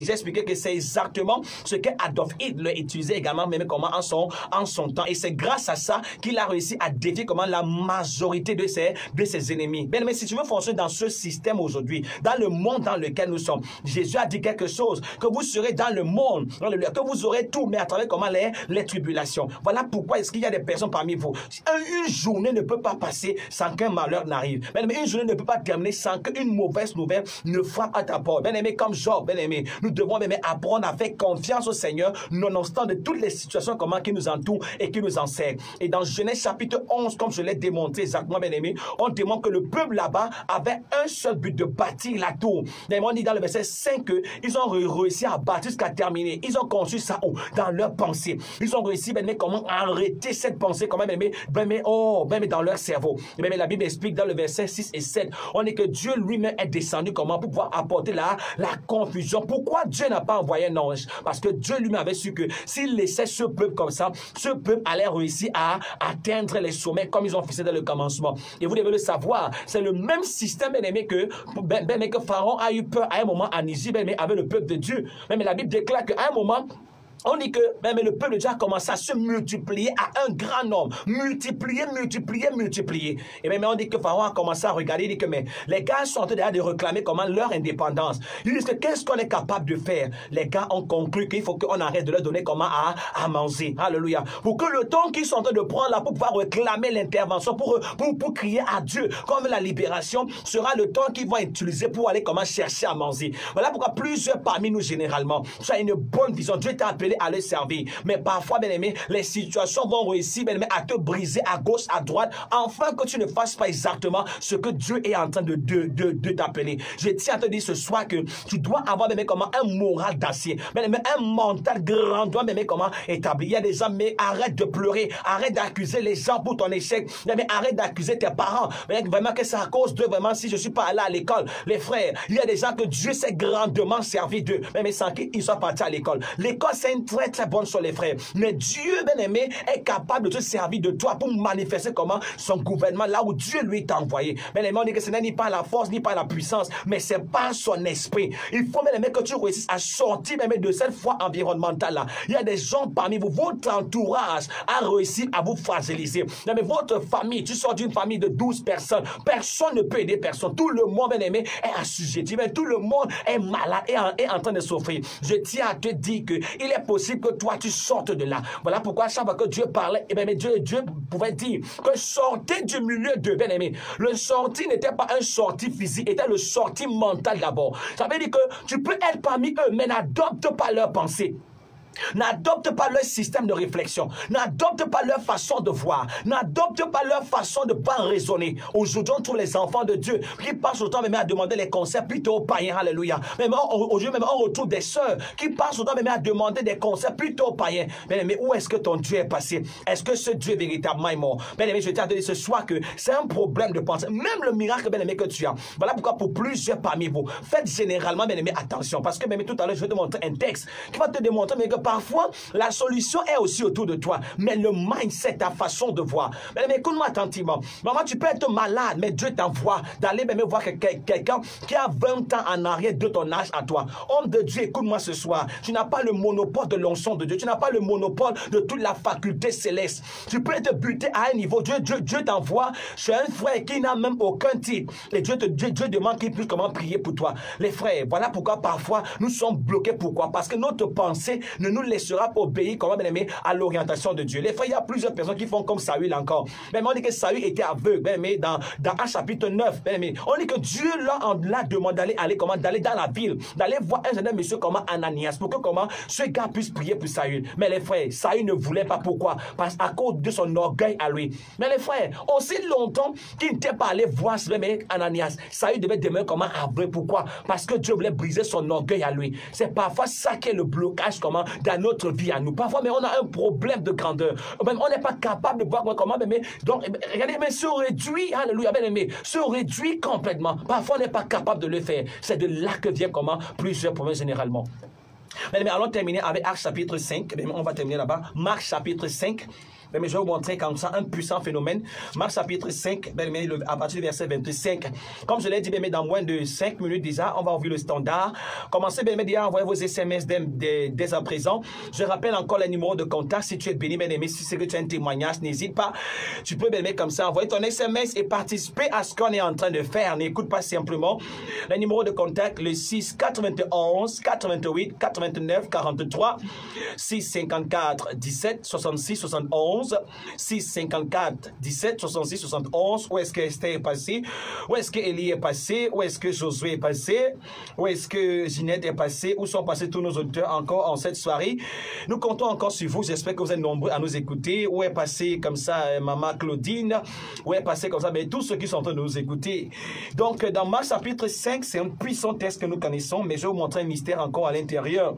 J'ai expliqué que c'est exactement ce que Adolf Hitler utilisait également, même comment en son temps. Et c'est grâce à ça qu'il a réussi à défier comment la majorité de ses ennemis. Bien, mais si tu veux fonctionner dans ce système aujourd'hui, dans le monde dans lequel nous sommes, Jésus a dit quelque chose, que vous serez dans le monde, que vous aurez tout, mais à travers comment les tribulations. Voilà pourquoi est-ce qu'il y a des personnes parmi vous. Une journée ne peut pas passer sans qu'un malheur n'arrive. Bien, mais une journée ne peut pas terminer sans qu'une mauvaise nouvelle ne frappe à ta porte. Bien aimé, comme Job, bien aimé, nous devons même apprendre à faire confiance au Seigneur, nonobstant de toutes les situations comment qui nous entourent et qui nous enseignent. Et dans Genèse chapitre 11, comme je l'ai démontré exactement, bien aimé, on démontre que le peuple là-bas avait un seul but, de bâtir la tour. On dit dans le verset 5 qu'ils ont réussi à bâtir jusqu'à terminer. Ils ont conçu ça dans leur pensée. Ils ont réussi, bien aimé, comment arrêter cette pensée, comment, bien aimé, dans leur cerveau. Bien aimé, la Bible explique dans le verset 6 et 7, on dit que Dieu lui-même est descendu comment pour pouvoir apporter la confusion. Pourquoi Dieu n'a pas envoyé un ange? Parce que Dieu lui-même avait su que s'il laissait ce peuple comme ça, ce peuple allait réussir à atteindre les sommets comme ils ont fait dans le commencement. Et vous devez le savoir, c'est le même système, bien aimé, que Pharaon a eu peur à un moment en Égypte, bien aimé, avec le peuple de Dieu. Même la Bible déclare qu'à un moment, on dit que même le peuple de Dieu a commencé à se multiplier à un grand nombre. Multiplier. Et même on dit que Pharaon a commencé à regarder, il dit que mais les gars sont en train de réclamer comment leur indépendance. Ils disent que qu'est-ce qu'on est capable de faire? Les gars ont conclu qu'il faut qu'on arrête de leur donner comment à manger. Alléluia. Pour que le temps qu'ils sont en train de prendre là pour pouvoir réclamer l'intervention, pour crier à Dieu, comme la libération, sera le temps qu'ils vont utiliser pour aller comment chercher à manger. Voilà pourquoi plusieurs parmi nous généralement, ça a une bonne vision. Dieu t'a appelé à le servir. Mais parfois, bien aimé, les situations vont réussir, bien aimé, à te briser à gauche, à droite, afin que tu ne fasses pas exactement ce que Dieu est en train de t'appeler. Je tiens à te dire ce soir que tu dois avoir, bien aimé, comment un moral d'acier, bien aimé, un mental grand, bien aimé, comment établi. Il y a des gens, mais arrête de pleurer, arrête d'accuser les gens pour ton échec, bien aimé, arrête d'accuser tes parents, bien aimé, vraiment que c'est à cause d'eux, vraiment, si je suis pas allé à l'école. Les frères, il y a des gens que Dieu s'est grandement servi d'eux, mais sans qu'ils soient partis à l'école. L'école, c'est une très bonne chose, les frères. Mais Dieu, bien aimé, est capable de te servir de toi pour manifester comment son gouvernement là où Dieu lui t'a envoyé. Bien aimé, on dit que ce n'est ni par la force ni par la puissance, mais c'est par son esprit. Il faut, bien aimé, que tu réussisses à sortir, bien aimé, de cette foi environnementale là. Il y a des gens parmi vous, votre entourage a réussi à vous fragiliser. Mais votre famille, tu sors d'une famille de 12 personnes, personne ne peut aider personne. Tout le monde, bien aimé, est assujetti. Tout le monde est malade et est en train de souffrir. Je tiens à te dire que il est possible que toi tu sortes de là. Voilà pourquoi chaque fois que Dieu parlait, et bien Dieu pouvait dire que sortez du milieu d'eux, bien aimé. Le sorti n'était pas un sorti physique, était le sorti mental d'abord. Ça veut dire que tu peux être parmi eux, mais n'adopte pas leurs pensées. N'adopte pas leur système de réflexion, n'adopte pas leur façon de voir, n'adopte pas leur façon de pas raisonner. Aujourd'hui, on trouve les enfants de Dieu qui passent autant même à demander les conseils plutôt aux païens, alléluia. Même aujourd'hui, même on retrouve des sœurs qui passent autant même à demander des conseils plutôt aux païens. Mais où est-ce que ton Dieu est passé? Est-ce que ce Dieu véritablement est mort? Bien aimé, je tiens à te dire ce soir que c'est un problème de pensée. Même le miracle, bien aimé, que tu as. Voilà pourquoi pour plusieurs parmi vous, faites généralement, bien aimé, attention. Parce que même tout à l'heure, je vais te montrer un texte qui va te démontrer mais que parfois, la solution est aussi autour de toi. Mais le mindset, ta façon de voir. Mais écoute-moi attentivement. Maman, tu peux être malade, mais Dieu t'envoie d'aller même voir quelqu'un qui a 20 ans en arrière de ton âge à toi. Homme de Dieu, écoute-moi ce soir. Tu n'as pas le monopole de l'onction de Dieu. Tu n'as pas le monopole de toute la faculté céleste. Tu peux te buter à un niveau. Dieu t'envoie chez un frère qui n'a même aucun titre. Et Dieu demande qu'il puisse comment prier pour toi. Les frères, voilà pourquoi parfois nous sommes bloqués. Pourquoi? Parce que notre pensée ne nous laissera pas obéir, comment bien aimé, à l'orientation de Dieu. Les frères, il y a plusieurs personnes qui font comme Saül encore. Même on dit que Saül était aveugle, bien aimé, dans un chapitre 9, bien aimé. On dit que Dieu l'a demandé d'aller dans la ville, d'aller voir un certain monsieur comme Ananias, pour que comment ce gars puisse prier pour Saül. Mais les frères, Saül ne voulait pas. Pourquoi? Parce qu'à cause de son orgueil à lui. Mais les frères, aussi longtemps qu'il n'était pas allé voir Ananias, Saül devait demeurer comme aveugle. Pourquoi? Parce que Dieu voulait briser son orgueil à lui. C'est parfois ça qui est le blocage comment dans notre vie à nous. Parfois, mais on a un problème de grandeur. Même on n'est pas capable de voir comment, mais donc, regardez, mais se réduit, alléluia, bien aimé, se réduit complètement. Parfois, on n'est pas capable de le faire. C'est de là que vient comment plusieurs problèmes généralement. Mais allons terminer avec Actes chapitre 5. On va terminer là-bas. Marc chapitre 5. Mais je vais vous montrer comme ça un puissant phénomène. Marc chapitre 5, à partir du verset 25. Comme je l'ai dit, dans moins de 5 minutes déjà, on va ouvrir le standard. Commencez déjà à envoyer vos SMS dès à présent. Je rappelle encore les numéros de contact. Si tu es béni, bien-aimé, si c'est que tu as un témoignage, n'hésite pas. Tu peux, bien-aimé, comme ça, envoyer ton SMS et participer à ce qu'on est en train de faire. N'écoute pas simplement. Les numéros de contact, le 6 91 88 89 43 6 54 17 66 71 6 54 17 66 71. Où est-ce que Esther est passée? Où est-ce que Élie est passé? Où est-ce que Josué est passé? Où est-ce que Ginette est passée? Où sont passés tous nos auditeurs encore en cette soirée? Nous comptons encore sur vous. J'espère que vous êtes nombreux à nous écouter. Où est passé comme ça Maman Claudine? Où est passé comme ça tous ceux qui sont en train de nous écouter? Donc dans Marc chapitre 5, c'est un puissant texte que nous connaissons, mais je vais vous montrer un mystère encore à l'intérieur.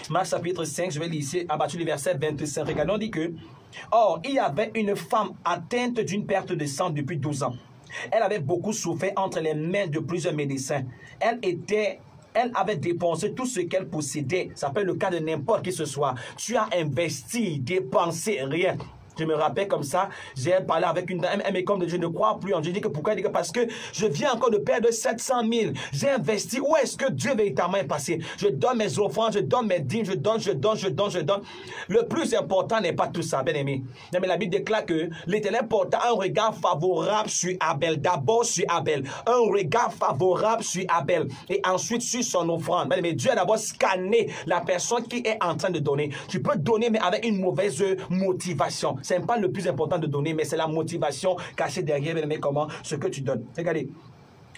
Marc chapitre 5, je vais lire ici à partir du verset 25. Regardons, on dit que or, il y avait une femme atteinte d'une perte de sang depuis 12 ans. Elle avait beaucoup souffert entre les mains de plusieurs médecins. Elle avait dépensé tout ce qu'elle possédait. Ça peut être le cas de n'importe qui ce soit. Tu as investi, dépensé rien. Je me rappelle comme ça, j'ai parlé avec une dame, elle me comme je ne crois plus en Dieu. Je dis que pourquoi? Elle dit que parce que je viens encore de perdre 700 000. J'ai investi. Où est-ce que Dieu véritablement est passé? Je donne mes offrandes, je donne mes dîmes, je donne. Le plus important n'est pas tout ça, bien aimé. Mais la Bible déclare que l'Éternel porta un regard favorable sur Abel. D'abord sur Abel. Un regard favorable sur Abel. Et ensuite sur son offrande. Bien aimé, Dieu a d'abord scanné la personne qui est en train de donner. Tu peux donner, mais avec une mauvaise motivation. Ce n'est pas le plus important de donner, mais c'est la motivation cachée derrière, mais comment ce que tu donnes. Regardez.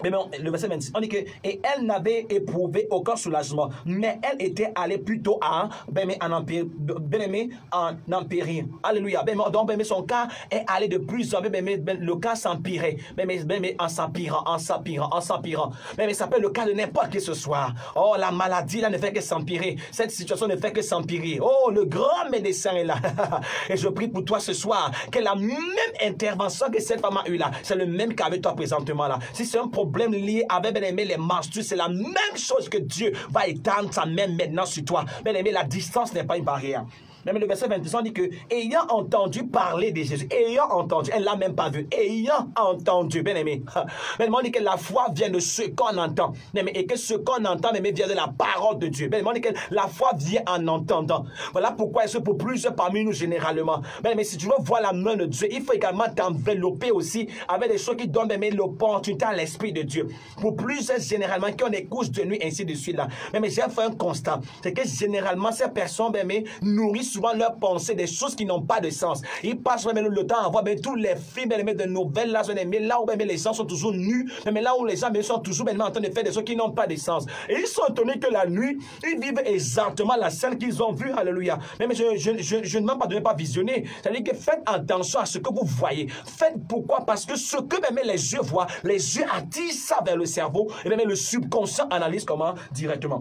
Mais bon, le verset 26, on dit que et elle n'avait éprouvé aucun soulagement, mais elle était allée plutôt en empire. Alléluia. Donc, son cas est allé de plus en plus, le cas s'empirait, en s'empirant. Mais ça peut être le cas de n'importe qui ce soir. Oh, la maladie là ne fait que s'empirer. Cette situation ne fait que s'empirer. Oh, le grand médecin est là. Et je prie pour toi ce soir que la même intervention que cette femme a eue là, c'est le même qu'avec toi présentement là. Si c'est un problème lié avec, bien aimé, les menstrues, c'est la même chose que Dieu va étendre sa main maintenant sur toi. Bien aimé, la distance n'est pas une barrière. Même le verset 22 dit que, ayant entendu parler de Jésus, ayant entendu, elle ne l'a même pas vu, ayant entendu, bien aimé. Mais on dit que la foi vient de ce qu'on entend. Et que ce qu'on entend, mais vient de la parole de Dieu. On dit que la foi vient en entendant. Voilà pourquoi est-ce pour plusieurs parmi nous généralement. Mais si tu veux voir la main de Dieu, il faut également t'envelopper aussi avec des choses qui donnent l'opportunité à l'Esprit de Dieu. Pour plusieurs généralement qui ont des couches de nuit, ainsi de suite là. Mais j'ai fait un constat. C'est que généralement ces personnes nourrissent souvent leurs pensées des choses qui n'ont pas de sens. Ils passent même le temps à voir tous les films de nouvelles là où les gens sont toujours nus, mais là où les gens sont toujours en train de faire des choses qui n'ont pas de sens. Et ils sont étonnés que la nuit, ils vivent exactement la scène qu'ils ont vue. Alléluia. Mais je ne demande pas de ne pas visionner. C'est-à-dire que faites attention à ce que vous voyez. Faites pourquoi? Parce que ce que même les yeux voient, les yeux attirent ça vers le cerveau et même le subconscient analyse comment directement.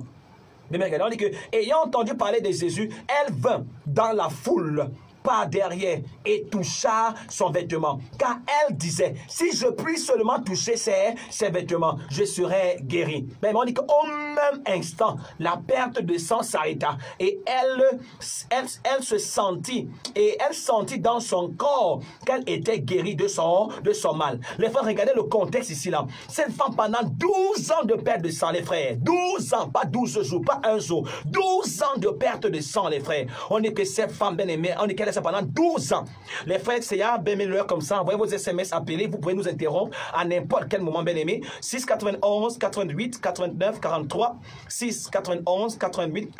Mais regardez, on dit que, ayant entendu parler de Jésus, elle vint dans la foule par derrière et toucha son vêtement. Car elle disait, si je puis seulement toucher ses vêtements, je serai guéri. Mais on dit qu'au même instant, la perte de sang s'arrêta et elle se sentit, et elle sentit dans son corps qu'elle était guérie de son mal. Les frères, regardez le contexte ici là. Cette femme pendant 12 ans de perte de sang, les frères. 12 ans, pas 12 jours, pas un jour. 12 ans de perte de sang, les frères. On dit que cette femme bien aimée, on dit qu'elle pendant 12 ans. Les frères, c'est à l'heure comme ça. Envoyez vos SMS, appelez. Vous pouvez nous interrompre à n'importe quel moment, bien aimé. 6 91 88 89 43 6 91 88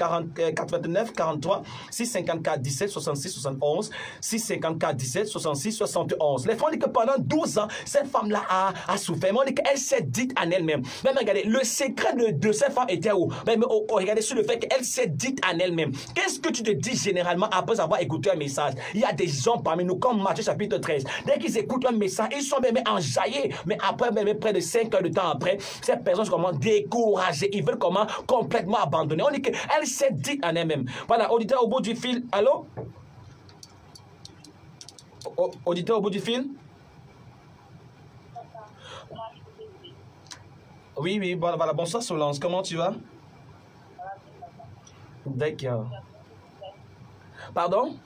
89 43 6 54 17 66 71 6 54 17 66 71. Les frères, on dit que pendant 12 ans, cette femme-là a souffert. Mais on dit qu'elle s'est dite en elle-même. Même regardez, le secret de cette femme était où? Même regardez sur le fait qu'elle s'est dite en elle-même. Qu'est-ce que tu te dis généralement après avoir écouté un message? Il y a des gens parmi nous, comme Matthieu chapitre 13. Dès qu'ils écoutent un message, ils sont même enjaillés. Mais après, même près de 5 heures de temps après, ces personnes sont comment découragées. Ils veulent comment complètement abandonner. On dit qu'elle s'est dit en elle-même. Voilà, auditeur au bout du fil. Allô? Auditeur au bout du fil? Oui, voilà. Bonsoir Solange, comment tu vas? D'accord. Pardon?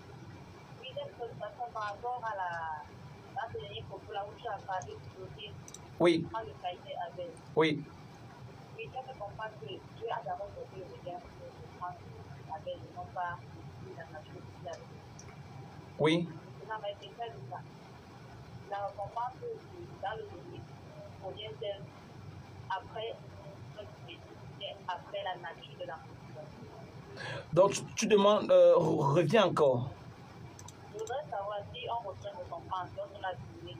par rapport à la dernière populaire où tu as parlé du dossier, Oui. quand le cas était avec. Oui. Oui, tu as fait comprendre que Dieu a d'abord porté le regard sur Abel et non pas la nature qui avait. Oui. Maintenant, mais c'est fait de ça. La récompense dans le dossier provient-elle après la nature de la population? Donc, tu demandes, reviens encore. Je voudrais savoir si on retient récompense lorsqu'on a donné,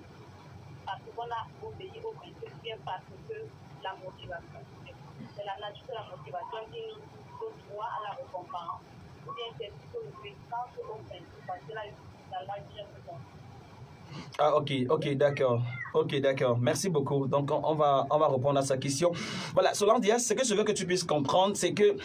parce qu'on a obéi au principe, bien parce que la motivation, c'est la nature de la motivation qui nous donne droit à la récompense, ou bien c'est plutôt le puissance au principe, parce que là, la nature de la Ah, ok, d'accord. Ok, d'accord. Merci beaucoup. Donc, on va répondre à sa question. Voilà, Solange Diaz, ce que je veux que tu puisses comprendre, c'est que,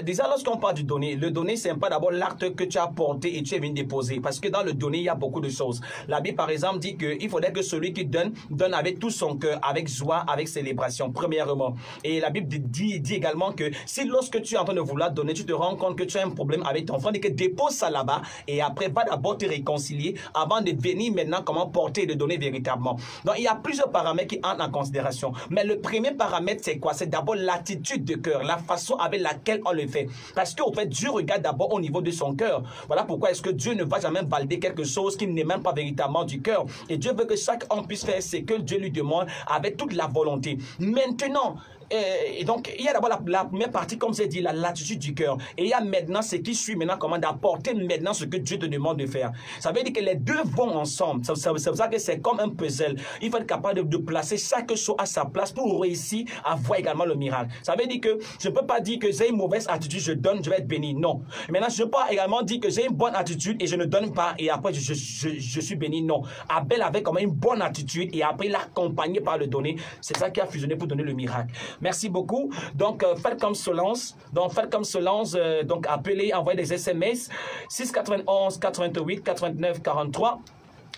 déjà, lorsqu'on parle du donné, le donné, c'est pas d'abord l'acte que tu as porté et tu es venu déposer. Parce que dans le donné, il y a beaucoup de choses. La Bible, par exemple, dit qu'il faudrait que celui qui donne avec tout son cœur, avec joie, avec célébration, premièrement. Et la Bible dit également que si lorsque tu es en train de vouloir donner, tu te rends compte que tu as un problème avec ton frère, et que dépose ça là-bas et après, va d'abord te réconcilier avant de venir maintenant comment porter et de donner véritablement. Donc, il y a plusieurs paramètres qui entrent en considération. Mais le premier paramètre, c'est quoi? C'est d'abord l'attitude de cœur, la façon avec laquelle on le fait. Parce qu'au fait, Dieu regarde d'abord au niveau de son cœur. Voilà pourquoi est-ce que Dieu ne va jamais valider quelque chose qui n'est même pas véritablement du cœur. Et Dieu veut que chaque homme puisse faire ce que Dieu lui demande avec toute la volonté. Maintenant, et donc, il y a d'abord la première partie, comme j'ai dit, la latitude du cœur. Et il y a maintenant ce qui suit maintenant, comment d'apporter maintenant ce que Dieu te demande de faire. Ça veut dire que les deux vont ensemble. C'est pour ça que c'est comme un puzzle. Il faut être capable de placer chaque chose à sa place pour réussir à voir également le miracle. Ça veut dire que je ne peux pas dire que j'ai une mauvaise attitude, je donne, je vais être béni. Non. Maintenant, je ne peux pas également dire que j'ai une bonne attitude et je ne donne pas et après je suis béni. Non. Abel avait comme une bonne attitude et après il a accompagné par le donner. C'est ça qui a fusionné pour donner le miracle. Merci beaucoup. Donc, faites comme Solange. Donc, faites comme Solange. Donc, appelez, envoyez des SMS. 691 88 89 43.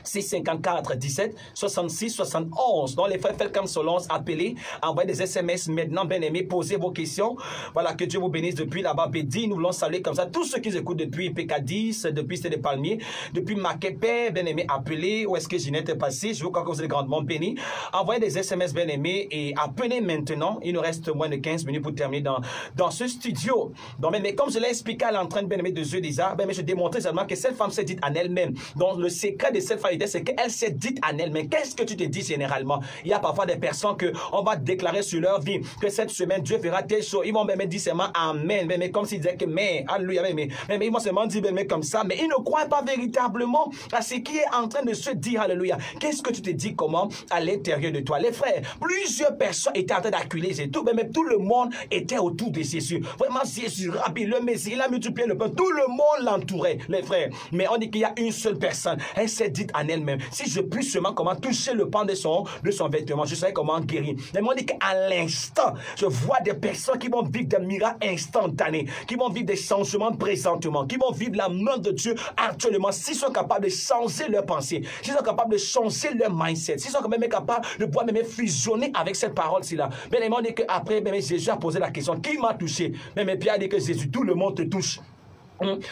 654 17 66 71. Donc les frères, faites comme Solange, appelez, envoyez des SMS maintenant, bien aimés, posez vos questions. Voilà, que Dieu vous bénisse depuis là-bas. Bédi, nous voulons saluer comme ça tous ceux qui écoutent depuis PK10, depuis Cité des Palmiers, depuis Makepe, bien aimés, appelez. Où est-ce que Ginette est passée? Je vous crois que vous êtes grandement bénis. Envoyez des SMS, bien aimés, et appelez maintenant. Il nous reste moins de 15 minutes pour terminer dans ce studio. Donc, mais comme je l'ai expliqué à l'entraîne, bien aimé, de Jeu des Arts, mais je démontrais seulement que cette femme s'est dite en elle-même. Donc, le secret de cette femme, c'est qu'elle s'est dite en elle. Mais qu'est-ce que tu te dis généralement? Il y a parfois des personnes on va déclarer sur leur vie que cette semaine Dieu fera telle chose. Ils vont même dire seulement Amen. Mais comme s'ils disaient que mais, alléluia, mais ils vont seulement dire mais comme ça. Mais ils ne croient pas véritablement à ce qui est en train de se dire. Alléluia. Qu'est-ce que tu te dis comment à l'intérieur de toi? Les frères, plusieurs personnes étaient en train d'acculer Jésus. Mais tout le monde était autour de Jésus. Vraiment, Jésus, Rabbi, le Messie, il a multiplié le pain. Tout le monde l'entourait, les frères. Mais on dit qu'il y a une seule personne. Elle s'est dite en elle-même. Si je puis seulement comment toucher le pan de son vêtement, je saurais comment guérir. Mais on dit qu'à l'instant, je vois des personnes qui vont vivre des miracles instantanés, qui vont vivre des changements présentement, qui vont vivre la main de Dieu actuellement, s'ils sont capables de changer leurs pensées, s'ils sont capables de changer leur mindset, s'ils sont quand même capables de pouvoir même fusionner avec cette parole-ci-là. Mais on dit qu'après, Jésus a posé la question, qui m'a touché? Mais Pierre a dit que Jésus, tout le monde te touche.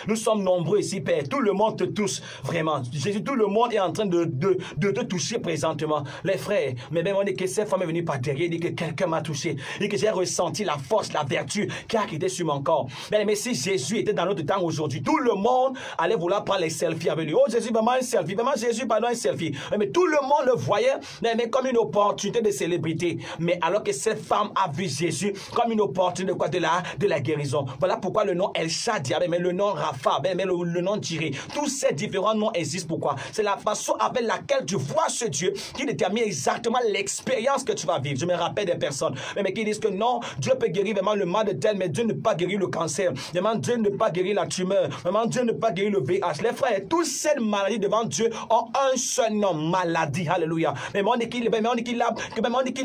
Nous sommes nombreux ici, Père. Tout le monde te touche, vraiment. Jésus, tout le monde est en train de te toucher présentement. Les frères, mais même on dit que cette femme est venue par derrière, dit que quelqu'un m'a touché, et que j'ai ressenti la force, la vertu qui a quitté sur mon corps. Mais si Jésus était dans notre temps aujourd'hui, tout le monde allait vouloir prendre les selfies avec lui. Oh Jésus, vraiment un selfie. Vraiment Jésus, pardon, un selfie. Mais tout le monde le voyait, mais comme une opportunité de célébrité. Mais alors que cette femme a vu Jésus comme une opportunité de quoi? De la guérison. Voilà pourquoi le nom El Shaddai, mais le nom Rapha, mais le nom Jireh, tous ces différents noms existent. Pourquoi? C'est la façon avec laquelle tu vois ce Dieu qui détermine exactement l'expérience que tu vas vivre. Je me rappelle des personnes mais qui disent que non, Dieu peut guérir vraiment le mal de tel, mais Dieu ne peut pas guérir le cancer, vraiment Dieu ne peut pas guérir la tumeur, vraiment Dieu ne peut pas guérir le VIH. Les frères, toutes ces maladies devant Dieu ont un seul nom, maladie. Alléluia. Mais on dit qu'il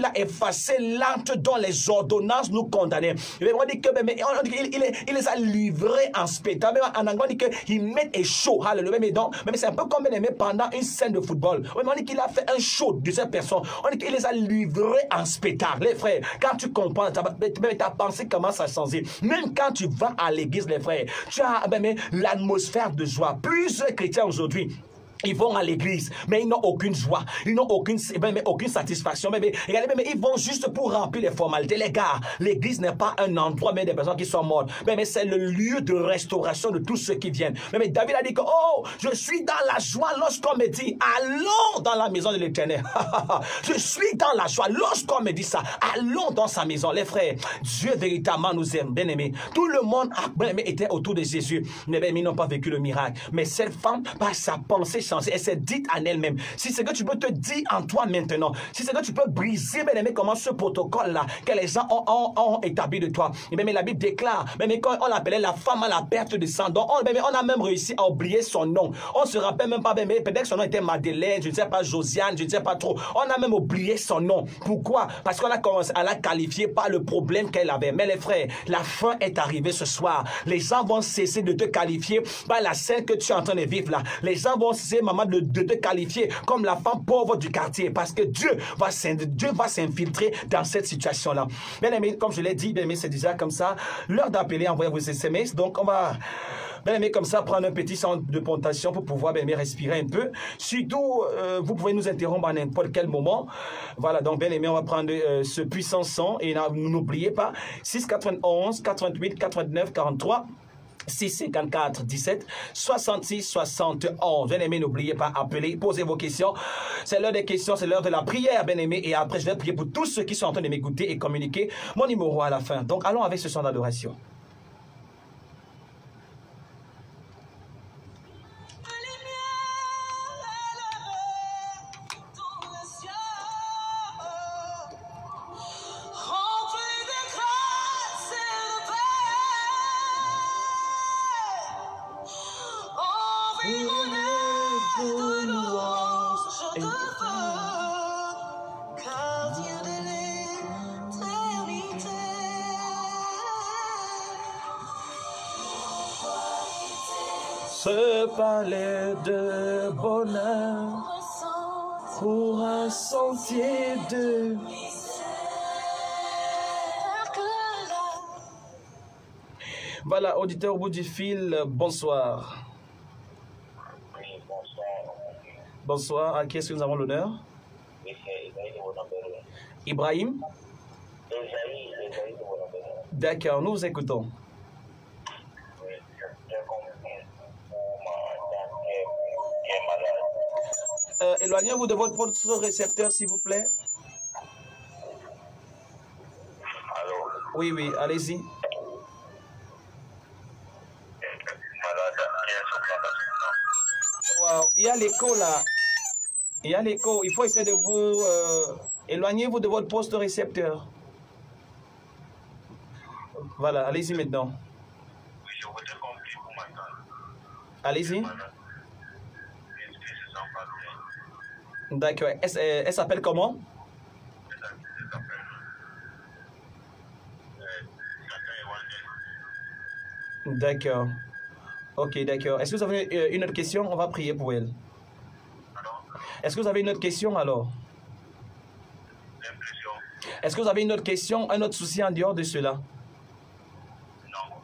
a effacé l'acte dont les ordonnances nous condamnaient. Mais on dit qu'il les a livrés en spectacle. En anglais, on dit qu'il met un show. Alléluia. Mais c'est un peu comme pendant une scène de football. On dit qu'il a fait un show de cette personne. On dit qu'il les a livrés en spectacle. Les frères, quand tu comprends, ta pensée commence à changer. Même quand tu vas à l'église, les frères, tu as l'atmosphère de joie. Plusieurs chrétiens aujourd'hui Ils vont à l'église, mais ils n'ont aucune joie, ils n'ont aucune satisfaction. Mais regardez, mais ils vont juste pour remplir les formalités. Les gars, l'église n'est pas un endroit, mais des personnes qui sont mortes. Mais c'est le lieu de restauration de tous ceux qui viennent. Mais David a dit que, oh, je suis dans la joie lorsqu'on me dit, allons dans la maison de l'Éternel. Je suis dans la joie lorsqu'on me dit ça. Allons dans sa maison. Les frères, Dieu véritablement nous aime, bien aimés. Tout le monde a bien aimé était autour de Jésus. Mais ils n'ont pas vécu le miracle. Mais cette femme, par sa pensée, elle s'est dite en elle-même, si c'est que tu peux te dire en toi maintenant, si c'est que tu peux briser, bien aimé, comment ce protocole-là que les gens ont établi de toi. Et même la Bible déclare, même quand on l'appelait la femme à la perte de sang, donc on a même réussi à oublier son nom. On se rappelle même pas, peut-être que son nom était Madeleine, je ne sais pas, Josiane, je ne sais pas trop. On a même oublié son nom. Pourquoi? Parce qu'on a commencé à la qualifier par le problème qu'elle avait. Mais les frères, la fin est arrivée ce soir. Les gens vont cesser de te qualifier par la scène que tu es en train de vivre là. Les gens vont cesser, maman, de te qualifier comme la femme pauvre du quartier, parce que Dieu va s'infiltrer dans cette situation-là. Bien aimé, comme je l'ai dit, bien aimé, c'est déjà comme ça. L'heure d'appeler, envoyer vos SMS. Donc, on va, bien aimé, comme ça, prendre un petit centre de pontation pour pouvoir, bien aimé, respirer un peu. Surtout, vous pouvez nous interrompre à n'importe quel moment. Voilà, donc, bien aimé, on va prendre ce puissant son. Et n'oubliez pas, 691 88 89 43. 654 17 66 71. Bien aimé, n'oubliez pas, appelez, posez vos questions. C'est l'heure des questions, c'est l'heure de la prière, bien aimé. Et après, je vais prier pour tous ceux qui sont en train de m'écouter et communiquer mon numéro à la fin. Donc, allons avec ce son d'adoration. Ce palais de bonheur pour un sentier de... Voilà, auditeur au bout du fil, bonsoir. Oui, bonsoir. Bonsoir, à qui est-ce que nous avons l'honneur? Oui, c'est Esaïe de Bonambéry. Ibrahim? Esaïe de Bonambéry. D'accord, nous vous écoutons. Oui, j'ai compris pour ma dame qui est malade. Éloignez-vous de votre poste récepteur, s'il vous plaît. Allô? Oui, oui, allez-y. Malade qui est sous plantation. Wow. Il y a l'écho là. Il y a l'écho. Il faut essayer de vous... éloignez-vous de votre poste récepteur. Voilà, allez-y maintenant. Oui, je voudrais compris pour ma dame. Allez-y. Malade. Est-ce que je sens pas bien? D'accord. Elle s'appelle comment? Elle s'appelle Satan Ewanel. D'accord. Ok, d'accord. Est-ce que vous avez une autre question? On va prier pour elle. Alors, Est-ce que vous avez une autre question alors? l'impression? Est-ce que vous avez une autre question, un autre souci en dehors de cela? Non.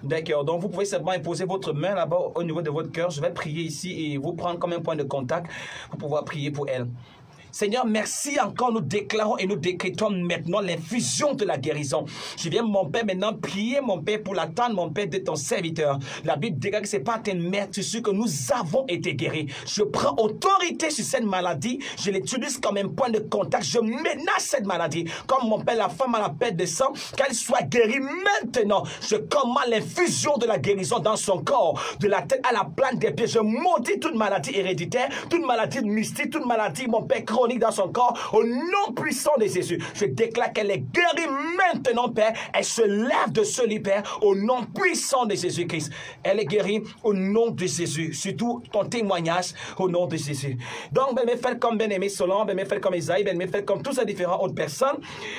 D'accord, donc vous pouvez simplement imposer votre main là-bas au niveau de votre cœur. Je vais prier ici et vous prendre comme un point de contact pour pouvoir prier pour elle. Seigneur, merci encore, nous déclarons et nous décrétons maintenant l'infusion de la guérison. Je viens, mon Père, maintenant prier, mon Père, pour l'attendre, mon Père, de ton serviteur. La Bible déclare que c'est par tes meurtrissures que nous avons été guéris. Je prends autorité sur cette maladie, je l'utilise comme un point de contact, je menace cette maladie. Comme mon Père, la femme à la perte de sang, qu'elle soit guérie maintenant. Je commande l'infusion de la guérison dans son corps, de la tête à la plante des pieds. Je maudis toute maladie héréditaire, toute maladie mystique, toute maladie, mon Père, chronique dans son corps, au nom puissant de Jésus. Je déclare qu'elle est guérie maintenant, Père. Elle se lève de ce lit, Père, au nom puissant de Jésus-Christ. Elle est guérie au nom de Jésus. Surtout ton témoignage au nom de Jésus. Donc, ben, faites comme bien-aimé Solon, ben, faites comme Isaïe, ben, faites comme tous ces différentes autres personnes.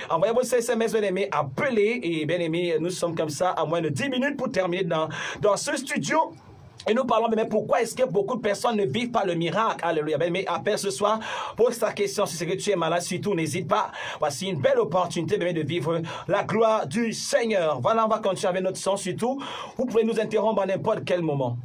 Envoyez vos SMS, bien-aimé, appelez, et bien-aimé, nous sommes comme ça à moins de 10 minutes pour terminer dans ce studio. Et nous parlons, mais pourquoi est-ce que beaucoup de personnes ne vivent pas le miracle? Alléluia. Mais appelle ce soir, pose ta question si c'est que tu es malade, surtout n'hésite pas. Voici une belle opportunité de vivre la gloire du Seigneur. Voilà, on va continuer avec notre son surtout. Vous pouvez nous interrompre à n'importe quel moment.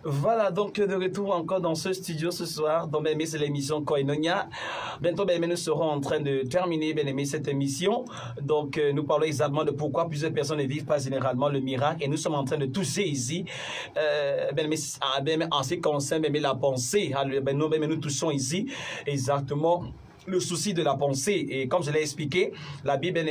Voilà, donc de retour encore dans ce studio ce soir. Donc, bien aimé, c'est l'émission Koinonia. Bientôt, bien aimé, nous serons en train de terminer, bien aimé, cette émission. Donc, nous parlons exactement de pourquoi plusieurs personnes ne vivent pas généralement le miracle. Et nous sommes en train de toucher ici, bien aimé, en ce qui concerne, bien aimé, la pensée. Nous touchons ici exactement le souci de la pensée. Et comme je l'ai expliqué, la Bible, bien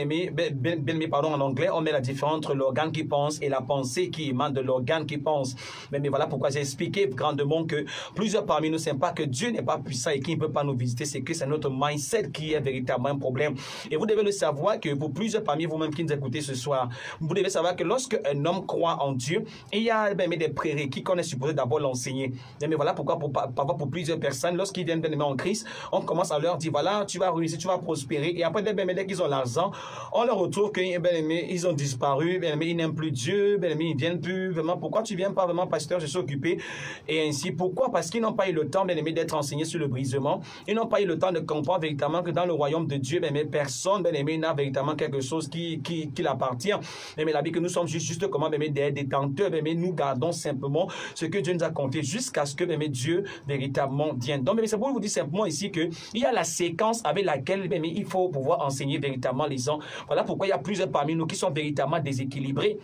aimé, pardon, en anglais, on met la différence entre l'organe qui pense et la pensée qui émane de l'organe qui pense. Mais voilà pourquoi j'ai expliqué grandement que plusieurs parmi nous, c'est pas que Dieu n'est pas puissant et qu'il ne peut pas nous visiter, c'est que c'est notre mindset qui est véritablement un problème. Et vous devez le savoir que pour plusieurs parmi vous-même qui nous écoutez ce soir, vous devez savoir que lorsque un homme croit en Dieu, il y a bien aimé, des prérequis qu'on est supposé d'abord l'enseigner. Mais voilà pourquoi pour plusieurs personnes, lorsqu'ils viennent bien aimé en Christ, on commence à leur dire, voilà, tu vas réussir, tu vas prospérer. Et après, dès qu'ils ont l'argent, on leur retrouve qu'ils ont disparu, ils n'aiment plus Dieu, ils ne viennent plus. Vraiment, pourquoi tu ne viens pas vraiment, pasteur, je suis occupé. Et ainsi, pourquoi? Parce qu'ils n'ont pas eu le temps, d'être enseignés sur le brisement. Ils n'ont pas eu le temps de comprendre véritablement que dans le royaume de Dieu, personne, n'a véritablement quelque chose qui appartient. Mais la Bible que nous sommes juste comment, des détenteurs, nous gardons simplement ce que Dieu nous a compté jusqu'à ce que, Dieu véritablement vienne. Donc, c'est pour vous dire simplement ici que il y a la séquence avec laquelle il faut pouvoir enseigner véritablement les gens. Voilà pourquoi il y a plusieurs parmi nous qui sont véritablement déséquilibrés.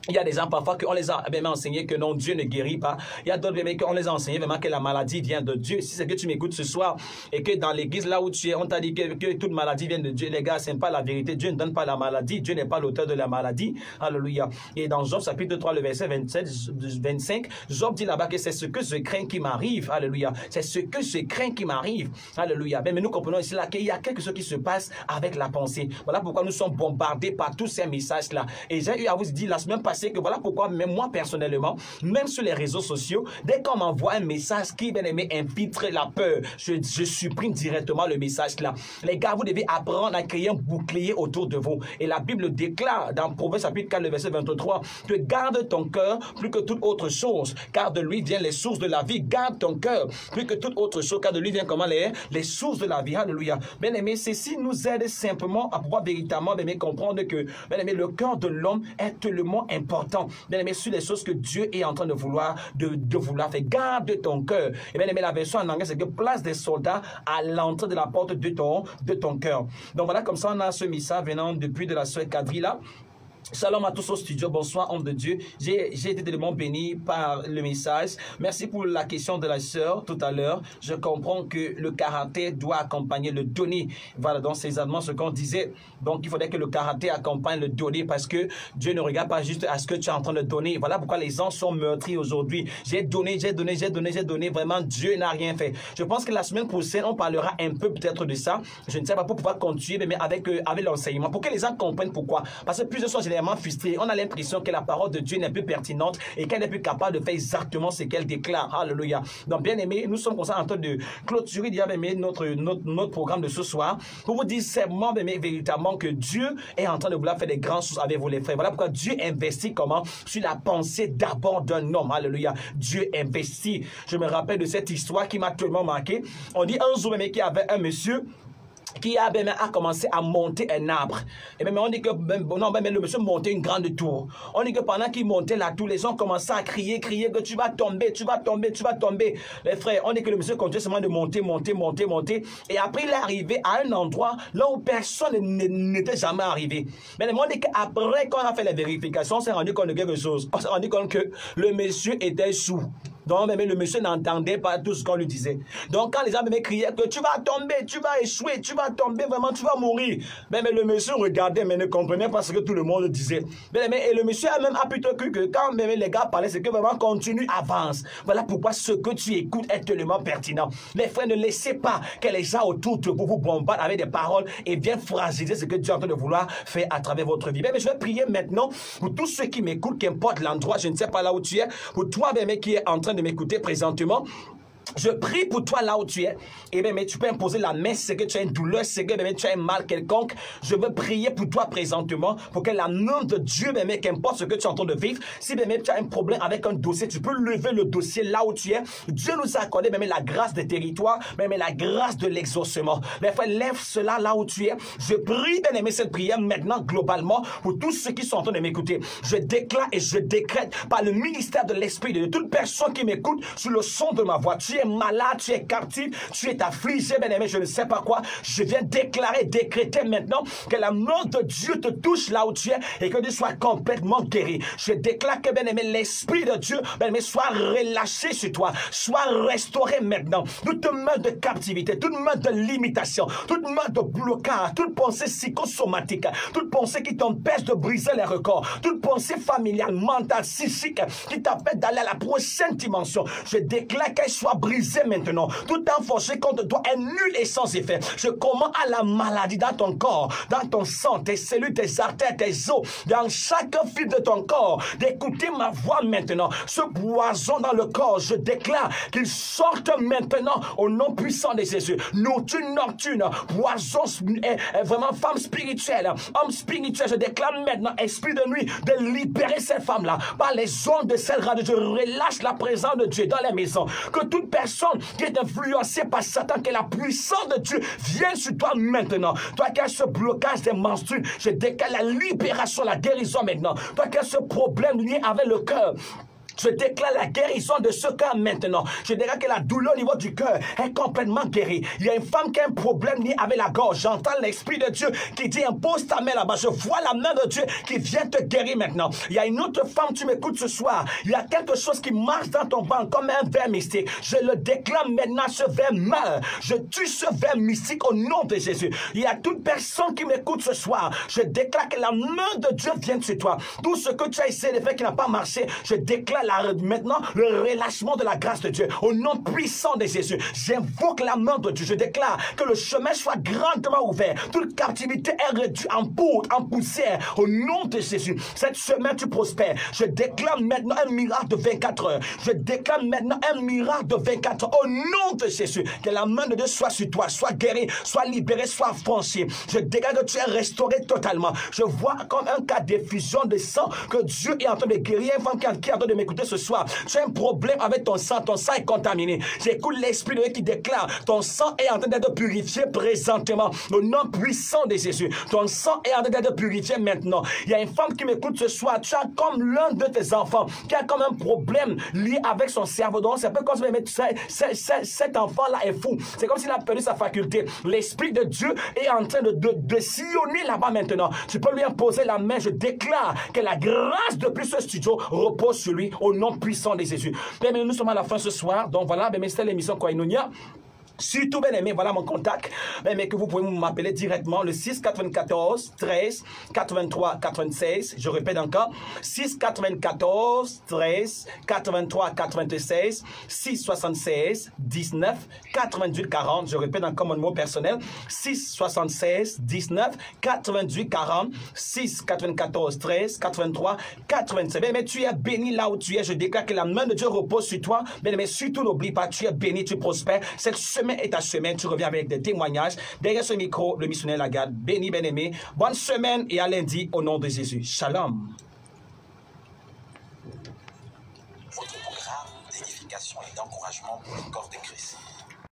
Il y a des gens parfois qu'on les a enseigné que non, Dieu ne guérit pas. Il y a d'autres qu'on les a enseigné vraiment que la maladie vient de Dieu. Si c'est que tu m'écoutes ce soir et que dans l'église là où tu es, on t'a dit que toute maladie vient de Dieu, les gars, ce n'est pas la vérité. Dieu ne donne pas la maladie. Dieu n'est pas l'auteur de la maladie. Alléluia. Et dans Job chapitre 3, le verset 25, Job dit là-bas que c'est ce que je crains qui m'arrive. Alléluia. C'est ce que je crains qui m'arrive. Alléluia. Mais nous comprenons ici là qu'il y a quelque chose qui se passe avec la pensée. Voilà pourquoi nous sommes bombardés par tous ces messages là. Et j'ai eu à vous dire la semaine passée que voilà pourquoi même moi personnellement, même sur les réseaux sociaux, dès qu'on m'envoie un message qui infiltre la peur, je supprime directement le message là. Les gars, vous devez apprendre à créer un bouclier autour de vous. Et la Bible déclare dans Proverbe chapitre 4, le verset 23, que garde ton cœur plus que toute autre chose, car de lui viennent les sources de la vie. Garde ton cœur plus que toute autre chose, car de lui viennent comment les sources de la vie. Alléluia. Bien aimé, ceci nous aide simplement à pouvoir véritablement comprendre que le cœur de l'homme est tellement important. Bien aimé, sur les choses que Dieu est en train de vouloir faire. Garde ton cœur. Et bien aimé, la version en anglais, c'est que place des soldats à l'entrée de la porte de ton cœur. Donc voilà, comme ça, on a ce message venant depuis de la sœur Kadrila. Shalom à tous au studio, bonsoir homme de Dieu. J'ai été tellement béni par le message. Merci pour la question de la sœur tout à l'heure. Je comprends que le caractère doit accompagner le donné. Voilà, donc c'est exactement ce qu'on disait. Donc il faudrait que le caractère accompagne le donné parce que Dieu ne regarde pas juste à ce que tu es en train de donner. Voilà pourquoi les gens sont meurtris aujourd'hui. J'ai donné. Vraiment, Dieu n'a rien fait. Je pense que la semaine prochaine, on parlera un peu peut-être de ça. Je ne sais pas pour pouvoir continuer, mais avec l'enseignement. Pour que les gens comprennent pourquoi. Parce que plusieurs sont généralement frustrés. On a l'impression que la parole de Dieu n'est plus pertinente et qu'elle n'est plus capable de faire exactement ce qu'elle déclare. Alléluia. Donc, bien aimé, nous sommes en train de clôturer notre programme de ce soir pour vous dire simplement, véritablement, que Dieu est en train de vouloir faire des grandes choses avec vous, les frères. Voilà pourquoi Dieu investit comment? Sur la pensée d'abord d'un homme. Alléluia. Dieu investit. Je me rappelle de cette histoire qui m'a tellement marqué. On dit un jour, qu'il y avait un monsieur qui a commencé à monter un arbre. Et même on dit que le monsieur montait une grande tour. On dit que pendant qu'il montait la tour, les gens commençaient à crier que tu vas tomber. Les frères, on dit que le monsieur continuait seulement de monter. Et après, il est arrivé à un endroit là où personne n'était jamais arrivé. Mais on dit qu'après, quand on a fait les vérifications, on s'est rendu compte de quelque chose. On s'est rendu compte que le monsieur était sourd. Donc, le monsieur n'entendait pas tout ce qu'on lui disait. Donc, quand les gens criaient que tu vas tomber, tu vas échouer, tu vas tomber, vraiment, tu vas mourir. Mais le monsieur regardait, mais ne comprenait pas ce que tout le monde disait. Et le monsieur a même plutôt cru que quand les gars parlaient, c'est que vraiment continue, avance. Voilà pourquoi ce que tu écoutes est tellement pertinent. Les frères, ne laissez pas que les gens autour de vous bombardent avec des paroles et viennent fragiliser ce que Dieu est en train de vouloir faire à travers votre vie. Mais je vais prier maintenant pour tous ceux qui m'écoutent, qu'importe l'endroit, je ne sais pas là où tu es, pour toi, qui est en train de m'écouter présentement. Je prie pour toi là où tu es. Et bien, mais tu peux imposer la main, c'est que tu as une douleur, c'est que tu as un mal quelconque. Je veux prier pour toi présentement, pour que la main de Dieu, mais qu'importe ce que tu es en train de vivre, si mais tu as un problème avec un dossier, tu peux lever le dossier là où tu es. Dieu nous a accordé mais la grâce des territoires, mais la grâce de l'exaucement. Mais frère, lève cela là où tu es. Je prie, bien aimé, cette prière maintenant globalement pour tous ceux qui sont en train de m'écouter. Je déclare et je décrète par le ministère de l'Esprit de toute personne qui m'écoute sur le son de ma voix. Tu es malade, tu es captif, tu es affligé, bien-aimé, je ne sais pas quoi. Je viens déclarer, décréter maintenant que la main de Dieu te touche là où tu es et que tu sois complètement guéri. Je déclare que, bien-aimé, l'Esprit de Dieu, bien-aimé, soit relâché sur toi, soit restauré maintenant. Toute main de captivité, toute main de limitation, toute main de blocage, toute pensée psychosomatique, toute pensée qui t'empêche de briser les records, toute pensée familiale, mentale, psychique, qui t'empêche d'aller à la prochaine dimension. Je déclare qu'elle soit brisée maintenant. Tout enfoncé contre toi est nul et sans effet. Je commande à la maladie dans ton corps, dans ton sang, tes cellules, tes artères, tes os, dans chaque fil de ton corps, d'écouter ma voix maintenant. Ce poison dans le corps, je déclare qu'il sorte maintenant au nom puissant de Jésus. Nocturne, poison, vraiment femme spirituelle, homme spirituel, je déclare maintenant, esprit de nuit, de libérer cette femme-là par les ondes de cette radio. Je relâche la présence de Dieu dans les maisons. Que toute personne qui est influencée par Satan, que la puissance de Dieu vienne sur toi maintenant. Toi qui as ce blocage des menstrues, je déclare la libération, la guérison maintenant. Toi qui as ce problème lié avec le cœur, je déclare la guérison de ce cœur maintenant. Je déclare que la douleur au niveau du cœur est complètement guérie. Il y a une femme qui a un problème lié avec la gorge. J'entends l'Esprit de Dieu qui dit impose ta main là-bas. Je vois la main de Dieu qui vient te guérir maintenant. Il y a une autre femme, tu m'écoutes ce soir. Il y a quelque chose qui marche dans ton ventre comme un ver mystique. Je le déclare maintenant, ce ver meurt. Je tue ce ver mystique au nom de Jésus. Il y a toute personne qui m'écoute ce soir. Je déclare que la main de Dieu vient sur toi. Tout ce que tu as essayé de faire qui n'a pas marché, je déclare maintenant le relâchement de la grâce de Dieu au nom puissant de Jésus. J'invoque la main de Dieu. Je déclare que le chemin soit grandement ouvert. Toute captivité est réduite en poudre, en poussière au nom de Jésus. Cette semaine tu prospères. Je déclare maintenant un miracle de 24 heures. Je déclare maintenant un miracle de 24 heures au nom de Jésus. Que la main de Dieu soit sur toi, soit guérie, soit libérée, soit franchie. Je déclare que tu es restauré totalement. Je vois comme un cas d'effusion de sang que Dieu est en train de guérir. Une femme qui est en train de m'écouter ce soir, tu as un problème avec ton sang est contaminé. J'écoute l'Esprit de Dieu qui déclare ton sang est en train d'être purifié présentement au nom puissant de Jésus. Ton sang est en train d'être purifié maintenant. Il y a une femme qui m'écoute ce soir, tu as comme l'un de tes enfants qui a comme un problème lié avec son cerveau. Donc c'est un peu comme si cet enfant-là est fou. C'est comme s'il a perdu sa faculté. L'Esprit de Dieu est en train de sillonner là-bas maintenant. Tu peux lui imposer la main. Je déclare que la grâce depuis ce studio repose sur lui au nom puissant de Jésus. Bien, nous sommes à la fin ce soir. Donc voilà, c'était l'émission Koinonia. Surtout, bien aimé, voilà mon contact. Mais que vous pouvez m'appeler directement le 6 94 13 83 96. Je répète encore 6 94 13 83 96 6 76 19 88 40. Je répète encore mon mot personnel 6 76 19 88 40 6 94 13 83 87. Bien, mais tu es béni là où tu es. Je déclare que la main de Dieu repose sur toi. Bien, mais surtout n'oublie pas, tu es béni, tu prospères. Cette semaine est ta semaine, tu reviens avec des témoignages. Derrière ce micro, le missionnaire Lagarde, béni, bien-aimé. Bonne semaine et à lundi au nom de Jésus. Shalom. Votre programme d'édification et d'encouragement pour le corps de Christ.